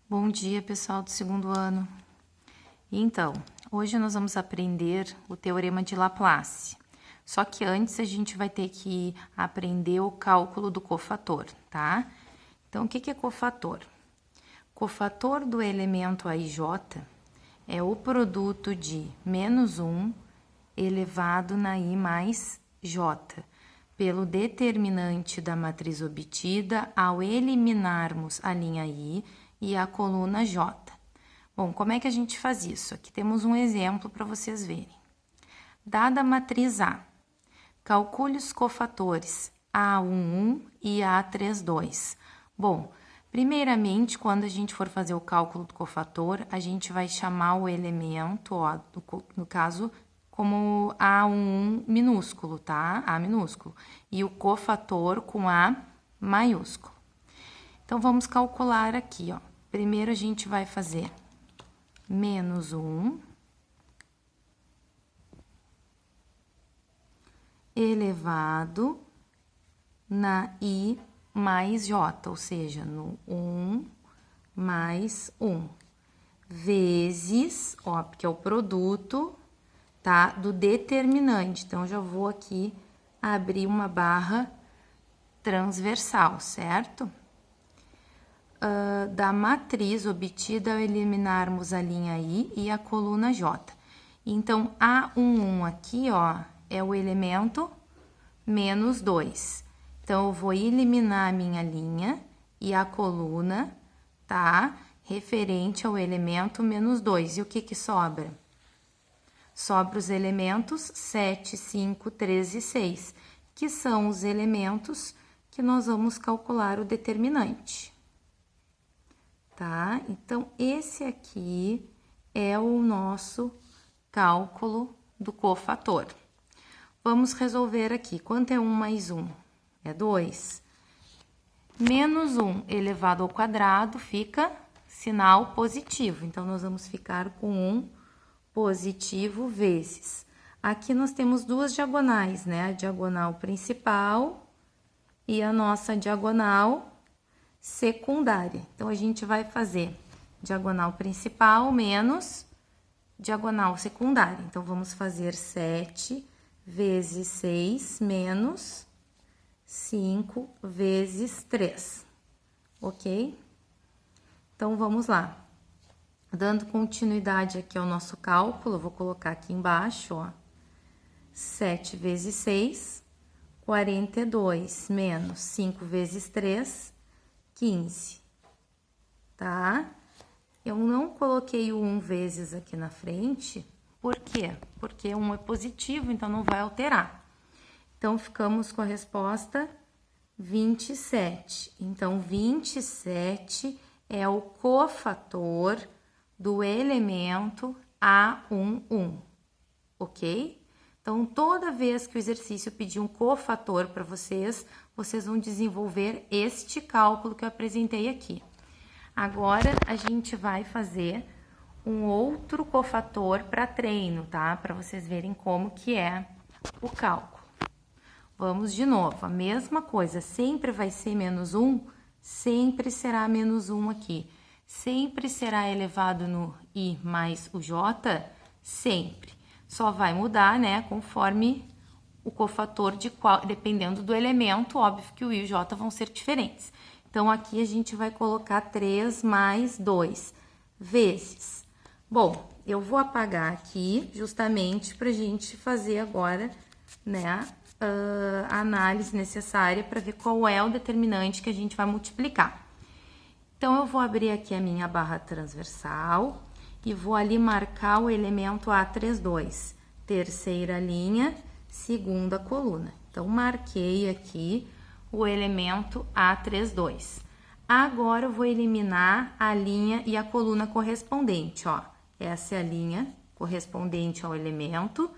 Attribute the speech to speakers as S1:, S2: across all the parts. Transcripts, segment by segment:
S1: Bom dia, pessoal do segundo ano. Então, hoje nós vamos aprender o Teorema de Laplace. Só que antes a gente vai ter que aprender o cálculo do cofator, tá? Então, o que é cofator? Cofator do elemento AIJ é o produto de menos 1 elevado na I mais J, pelo determinante da matriz obtida ao eliminarmos a linha I e a coluna J. Bom, como é que a gente faz isso? Aqui temos um exemplo para vocês verem. Dada a matriz A, calcule os cofatores A11 e A32. Bom, primeiramente, quando a gente for fazer o cálculo do cofator, a gente vai chamar o elemento, ó, no caso, como A11 minúsculo, tá? A minúsculo. E o cofator com A maiúsculo. Então, vamos calcular aqui, ó. Primeiro, a gente vai fazer menos 1 elevado na I mais J, ou seja, no 1 mais 1, vezes, ó, porque é o produto, tá, do determinante. Então, já vou aqui abrir uma barra transversal, certo? Da matriz obtida ao eliminarmos a linha I e a coluna J. Então, A11 aqui, ó, é o elemento menos 2. Então, eu vou eliminar a minha linha e a coluna, tá? Referente ao elemento menos 2. E o que sobra? Sobra os elementos 7, 5, 3 e 6, que são os elementos que nós vamos calcular o determinante. Tá? Então, esse aqui é o nosso cálculo do cofator. Vamos resolver aqui. Quanto é 1 mais 1? É 2. Menos 1 elevado ao quadrado fica sinal positivo. Então, nós vamos ficar com 1 positivo vezes. Aqui nós temos duas diagonais, né? A diagonal principal e a nossa diagonal secundária. Então, a gente vai fazer diagonal principal menos diagonal secundária. Então, vamos fazer 7 vezes 6 menos 5 vezes 3, ok? Então, vamos lá. Dando continuidade aqui ao nosso cálculo, eu vou colocar aqui embaixo, ó, 7 vezes 6, 42, menos 5 vezes 3, 15, tá? Eu não coloquei o 1 vezes aqui na frente, por quê? Porque 1 é positivo, então não vai alterar. Então, ficamos com a resposta 27. Então, 27 é o cofator do elemento A11, ok? Então, toda vez que o exercício pedir um cofator para vocês, vocês vão desenvolver este cálculo que eu apresentei aqui. Agora, a gente vai fazer um outro cofator para treino, tá? Para vocês verem como que é o cálculo. Vamos de novo, a mesma coisa, sempre vai ser menos 1, sempre será menos 1 aqui. Sempre será elevado no I mais o J, sempre. Só vai mudar, né, conforme o cofator de qual, dependendo do elemento, óbvio que o I e o J vão ser diferentes. Então, aqui a gente vai colocar 3 mais 2 vezes. Bom, eu vou apagar aqui justamente para a gente fazer agora, né, a análise necessária para ver qual é o determinante que a gente vai multiplicar. Então, eu vou abrir aqui a minha barra transversal e vou ali marcar o elemento A32, terceira linha, segunda coluna. Então, marquei aqui o elemento A32. Agora, eu vou eliminar a linha e a coluna correspondente, ó. Essa é a linha correspondente ao elemento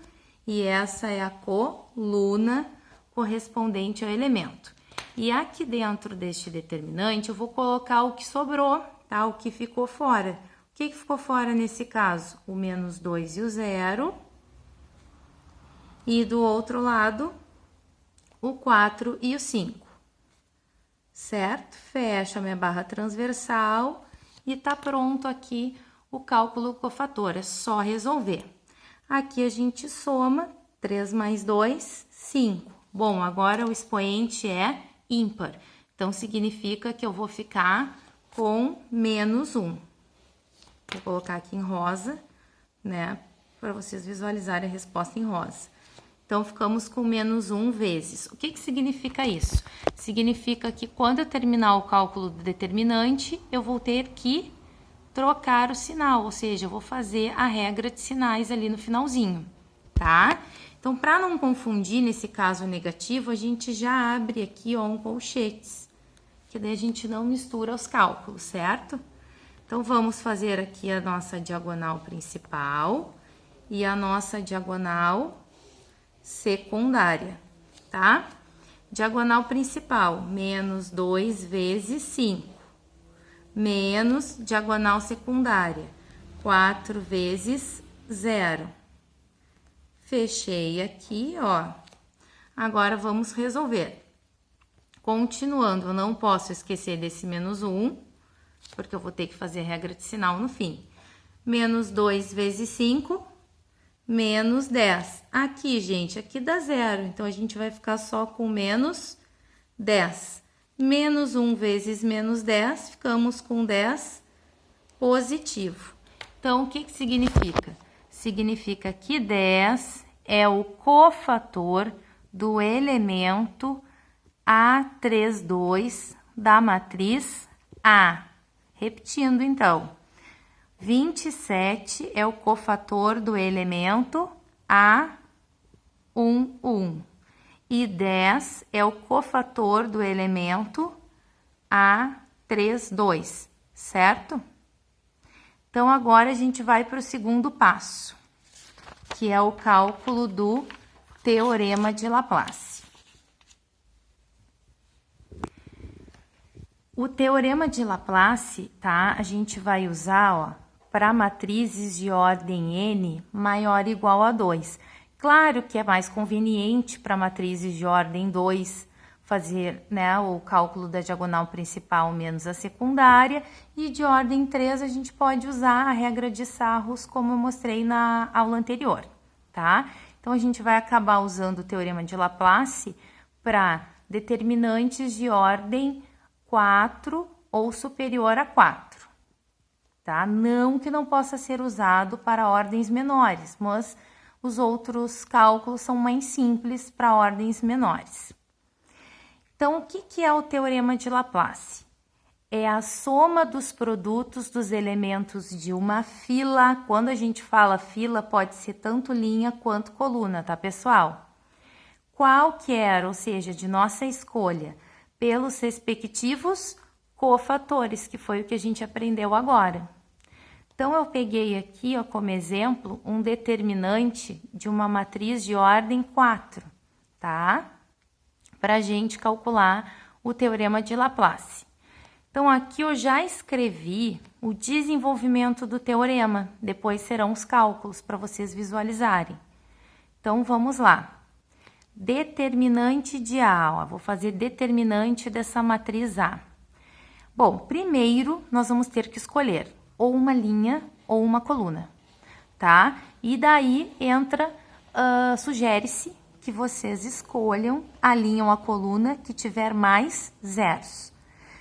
S1: e essa é a coluna correspondente ao elemento. E aqui dentro deste determinante, eu vou colocar o que sobrou, tá? O que ficou fora. O que ficou fora nesse caso? O menos 2 e o 0. E do outro lado, o 4 e o 5. Certo? Fecho a minha barra transversal e tá pronto aqui o cálculo cofator, é só resolver. Aqui a gente soma, 3 mais 2, 5. Bom, agora o expoente é ímpar, então significa que eu vou ficar com menos 1. Vou colocar aqui em rosa, né, para vocês visualizarem a resposta em rosa. Então, ficamos com menos 1 vezes. O que significa isso? Significa que quando eu terminar o cálculo do determinante, eu vou ter que trocar o sinal, ou seja, eu vou fazer a regra de sinais ali no finalzinho, tá? Então, para não confundir nesse caso negativo, a gente já abre aqui, ó, um colchetes, que daí a gente não mistura os cálculos, certo? Então, vamos fazer aqui a nossa diagonal principal e a nossa diagonal secundária, tá? Diagonal principal, menos 2 vezes 5. Menos diagonal secundária, 4 vezes 0. Fechei aqui, ó. Agora, vamos resolver. Continuando, eu não posso esquecer desse menos 1, porque eu vou ter que fazer a regra de sinal no fim. Menos 2 vezes 5, menos 10. Aqui, gente, aqui dá 0, então a gente vai ficar só com menos 10. Menos 1 vezes menos 10, ficamos com 10 positivo. Então, o que significa? Significa que 10 é o cofator do elemento A32 da matriz A. Repetindo, então, 27 é o cofator do elemento A11. E 10 é o cofator do elemento A32, certo? Então, agora a gente vai para o segundo passo, que é o cálculo do teorema de Laplace. O teorema de Laplace, tá? A gente vai usar, ó, para matrizes de ordem n maior ou igual a 2. Claro que é mais conveniente para matrizes de ordem 2 fazer, né, o cálculo da diagonal principal menos a secundária, e de ordem 3 a gente pode usar a regra de Sarros, como eu mostrei na aula anterior, tá? Então, a gente vai acabar usando o teorema de Laplace para determinantes de ordem 4 ou superior a 4, tá? Não que não possa ser usado para ordens menores, mas os outros cálculos são mais simples para ordens menores. Então, o que é o teorema de Laplace? É a soma dos produtos dos elementos de uma fila. Quando a gente fala fila, pode ser tanto linha quanto coluna, tá, pessoal? Qualquer, ou seja, de nossa escolha, pelos respectivos cofatores, que foi o que a gente aprendeu agora. Então, eu peguei aqui, ó, como exemplo, um determinante de uma matriz de ordem 4, tá? Para a gente calcular o teorema de Laplace. Então, aqui eu já escrevi o desenvolvimento do teorema, depois serão os cálculos para vocês visualizarem. Então, vamos lá. Determinante de A, ó, vou fazer determinante dessa matriz A. Bom, primeiro nós vamos ter que escolher ou uma linha ou uma coluna, tá? E daí entra, sugere-se que vocês escolham a linha ou a coluna que tiver mais zeros.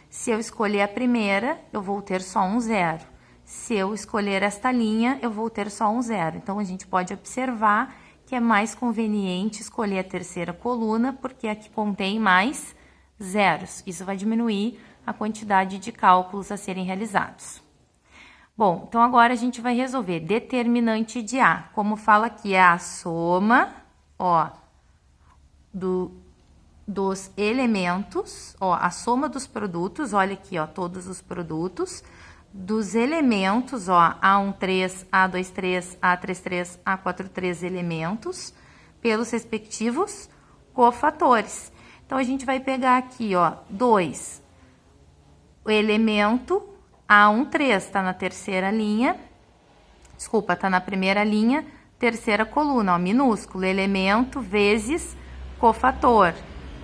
S1: Se eu escolher a primeira, eu vou ter só um zero. Se eu escolher esta linha, eu vou ter só um zero. Então, a gente pode observar que é mais conveniente escolher a terceira coluna, porque aqui contém mais zeros. Isso vai diminuir a quantidade de cálculos a serem realizados. Bom, então agora a gente vai resolver determinante de A. Como fala aqui, é a soma, ó, dos elementos, ó, a soma dos produtos, olha aqui, ó, todos os produtos, dos elementos, ó, A13, A23, A33, A43 elementos, pelos respectivos cofatores. Então, a gente vai pegar aqui, ó, 2, o elemento A13 está na terceira linha, desculpa, está na primeira linha, terceira coluna, ó, minúsculo, elemento vezes cofator,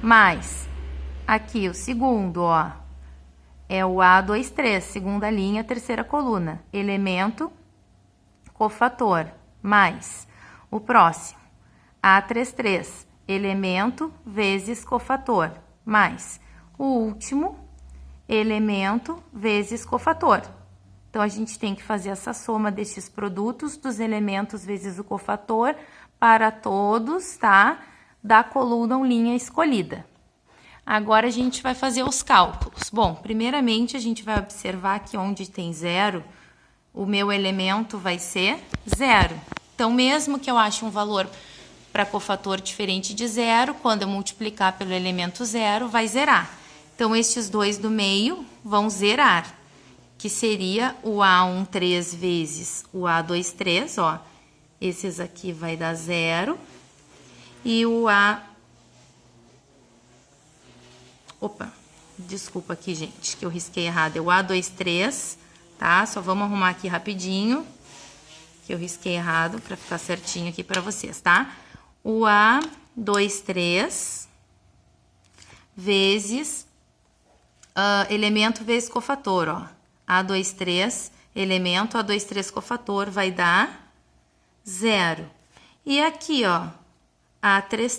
S1: mais aqui o segundo, ó, é o A23, segunda linha, terceira coluna. Elemento, cofator, mais o próximo. A33, elemento vezes cofator, mais o último, elemento vezes cofator. Então, a gente tem que fazer essa soma destes produtos dos elementos vezes o cofator para todos, tá? Da coluna ou linha escolhida. Agora, a gente vai fazer os cálculos. Bom, primeiramente, a gente vai observar que onde tem zero, o meu elemento vai ser zero. Então, mesmo que eu ache um valor para cofator diferente de zero, quando eu multiplicar pelo elemento zero, vai zerar. Então, estes dois do meio vão zerar, que seria o A13 vezes o A23, ó. Esses aqui vai dar zero. E o Opa, desculpa aqui, gente, que eu risquei errado. É o A23, tá? Só vamos arrumar aqui rapidinho, que eu risquei errado para ficar certinho aqui para vocês, tá? O A23 vezes elemento vezes cofator, ó. A23, elemento, A23 cofator vai dar zero. E aqui, ó, A33